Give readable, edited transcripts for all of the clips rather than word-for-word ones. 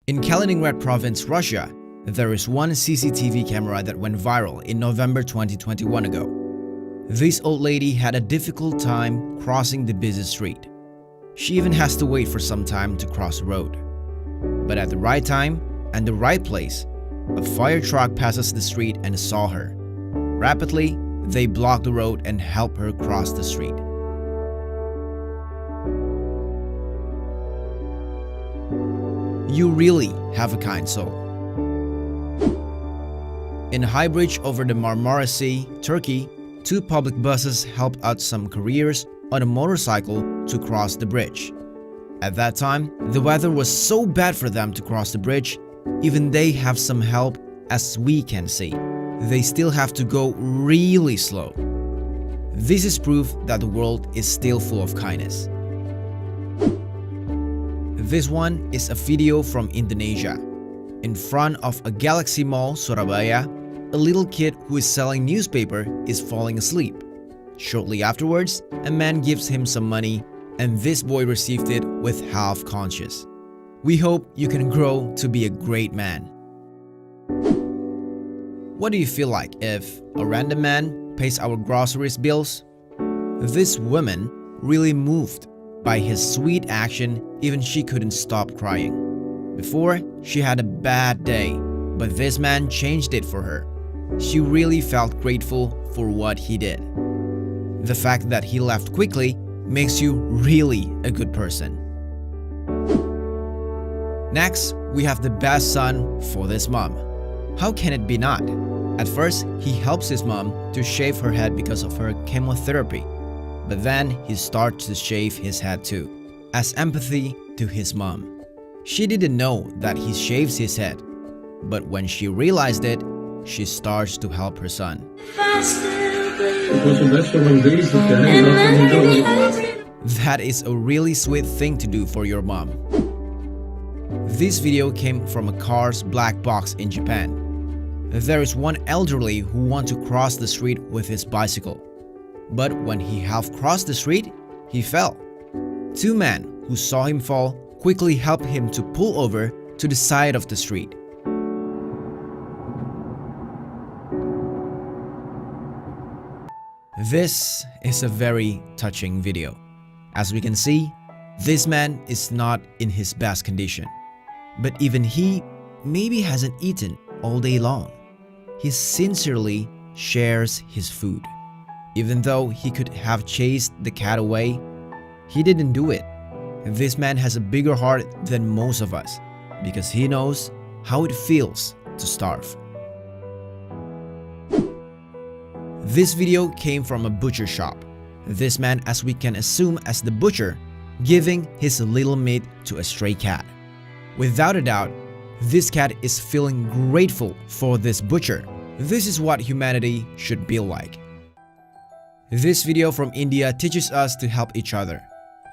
In Kaliningrad province, Russia, there is one CCTV camera that went viral in November 2021 ago. This old lady had a difficult time crossing the busy street. She even has to wait for some time to cross the road. But at the right time and the right place, a fire truck passes the street and saw her. Rapidly, they block the road and help her cross the street. You really have a kind soul. In High Bridge over the Marmara Sea, Turkey, two public buses helped out some couriers on a motorcycle to cross the bridge. At that time, the weather was so bad for them to cross the bridge, even they have some help, as we can see. They still have to go really slow. This is proof that the world is still full of kindness. This one is a video from Indonesia. In front of a Galaxy Mall, Surabaya, a little kid who is selling newspaper is falling asleep. Shortly afterwards, a man gives him some money, and this boy received it with half conscious. We hope you can grow to be a great man. What do you feel like if a random man pays our groceries bills? This woman really moved by his sweet action, even she couldn't stop crying. Before, she had a bad day, but this man changed it for her. She really felt grateful for what he did. The fact that he left quickly makes you really a good person. Next, we have the best son for this mom. How can it be not? At first, he helps his mom to shave her head because of her chemotherapy. But then he starts to shave his head too, as empathy to his mom. She didn't know that he shaves his head, but when she realized it, she starts to help her son. That is a really sweet thing to do for your mom. This video came from a car's black box in Japan. There is one elderly who wants to cross the street with his bicycle. But when he half crossed the street, he fell. Two men who saw him fall quickly helped him to pull over to the side of the street. This is a very touching video. As we can see, this man is not in his best condition. But even he maybe hasn't eaten all day long. He sincerely shares his food. Even though he could have chased the cat away, he didn't do it. This man has a bigger heart than most of us because he knows how it feels to starve. This video came from a butcher shop. This man, as we can assume as the butcher, giving his little meat to a stray cat. Without a doubt, this cat is feeling grateful for this butcher. This is what humanity should be like. This video from India teaches us to help each other.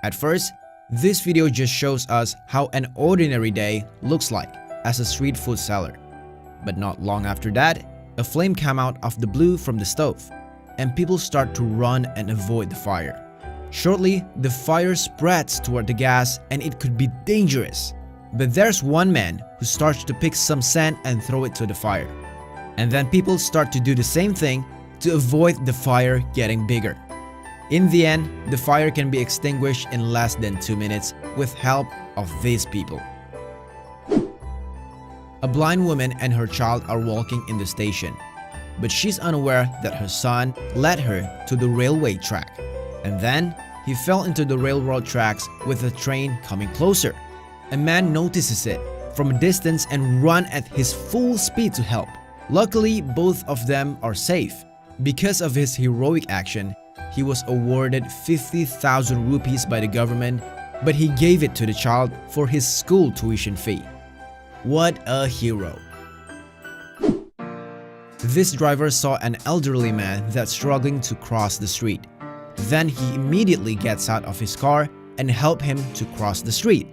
At first, this video just shows us how an ordinary day looks like as a street food seller. But not long after that, a flame came out of the blue from the stove, and people start to run and avoid the fire. Shortly, the fire spreads toward the gas and it could be dangerous. But there's one man who starts to pick some sand and throw it to the fire. And then people start to do the same thing to avoid the fire getting bigger. In the end, the fire can be extinguished in less than 2 minutes with help of these people. A blind woman and her child are walking in the station, but she's unaware that her son led her to the railway track. And then, he fell into the railroad tracks with the train coming closer. A man notices it from a distance and runs at his full speed to help. Luckily, both of them are safe. Because of his heroic action, he was awarded 50,000 rupees by the government, but he gave it to the child for his school tuition fee. What a hero! This driver saw an elderly man that's struggling to cross the street. Then he immediately gets out of his car and helps him to cross the street.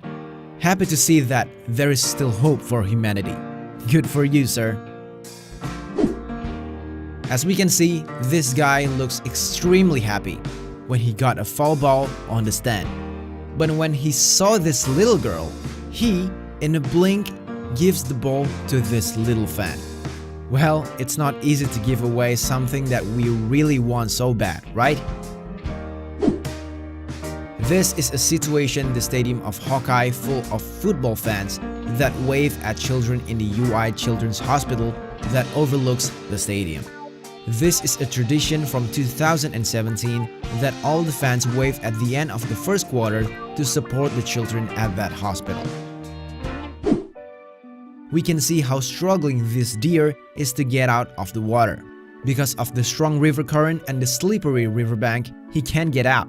Happy to see that there is still hope for humanity. Good for you, sir. As we can see, this guy looks extremely happy when he got a foul ball on the stand. But when he saw this little girl, he, in a blink, gives the ball to this little fan. Well, it's not easy to give away something that we really want so bad, right? This is a situation the stadium of Hawkeye full of football fans that wave at children in the UI Children's Hospital that overlooks the stadium. This is a tradition from 2017 that all the fans wave at the end of the first quarter to support the children at that hospital. We can see how struggling this deer is to get out of the water. Because of the strong river current and the slippery riverbank, he can't get out.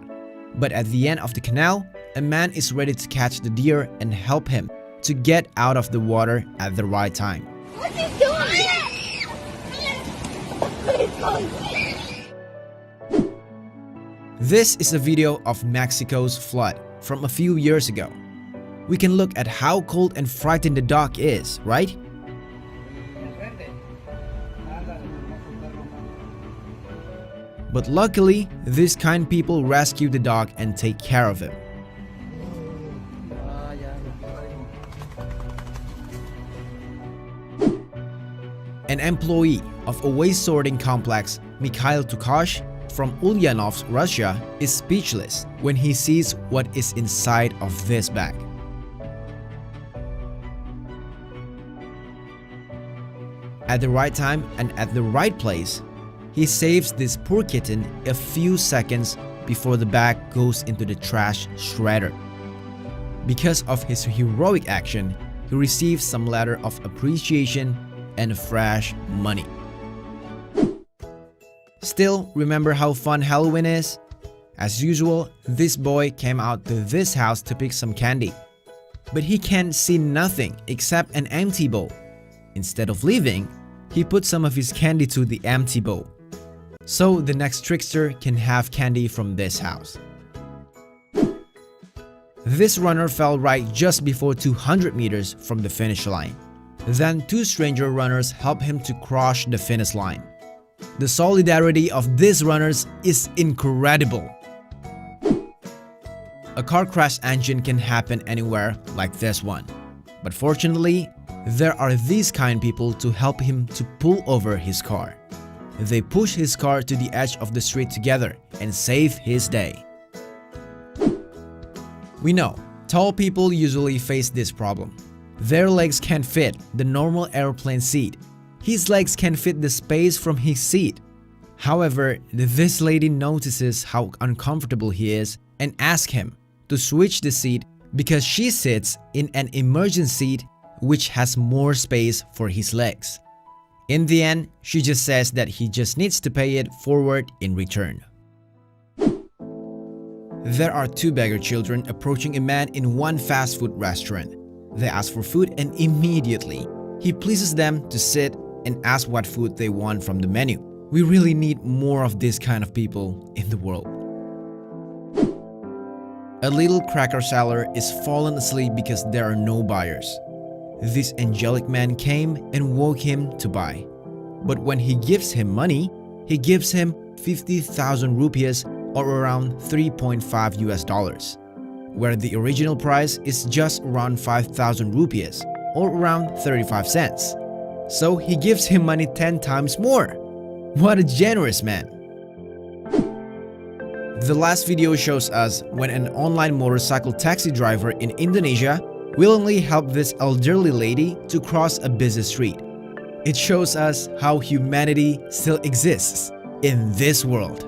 But at the end of the canal, a man is ready to catch the deer and help him to get out of the water at the right time. What's he doing? This is a video of Mexico's flood from a few years ago. We can look at how cold and frightened the dog is, right? But luckily, these kind people rescue the dog and take care of him. An employee of a waste sorting complex, Mikhail Tukash, from Ulyanovsk, Russia, is speechless when he sees what is inside of this bag. At the right time and at the right place, he saves this poor kitten a few seconds before the bag goes into the trash shredder. Because of his heroic action, he receives some letter of appreciation and fresh money. Still, remember how fun Halloween is? As usual, this boy came out to this house to pick some candy. But he can't see nothing except an empty bowl. Instead of leaving, he put some of his candy to the empty bowl. So the next trickster can have candy from this house. This runner fell right just before 200 meters from the finish line. Then two stranger runners helped him to cross the finish line. The solidarity of these runners is incredible. A car crash engine can happen anywhere like this one. But fortunately, there are these kind people to help him to pull over his car. They push his car to the edge of the street together and save his day. We know, tall people usually face this problem. Their legs can't fit the normal airplane seat. His legs can fit the space from his seat. However, this lady notices how uncomfortable he is and asks him to switch the seat because she sits in an emergency seat which has more space for his legs. In the end, she just says that he just needs to pay it forward in return. There are two beggar children approaching a man in one fast food restaurant. They ask for food and immediately, he pleases them to sit and ask what food they want from the menu. We really need more of this kind of people in the world. A little cracker seller is fallen asleep because there are no buyers. This angelic man came and woke him to buy. But when he gives him money, he gives him 50,000 rupees or around $3.5 US, where the original price is just around 5,000 rupees or around 35 cents. So he gives him money 10 times more. What a generous man! The last video shows us when an online motorcycle taxi driver in Indonesia willingly helped this elderly lady to cross a busy street. It shows us how humanity still exists in this world.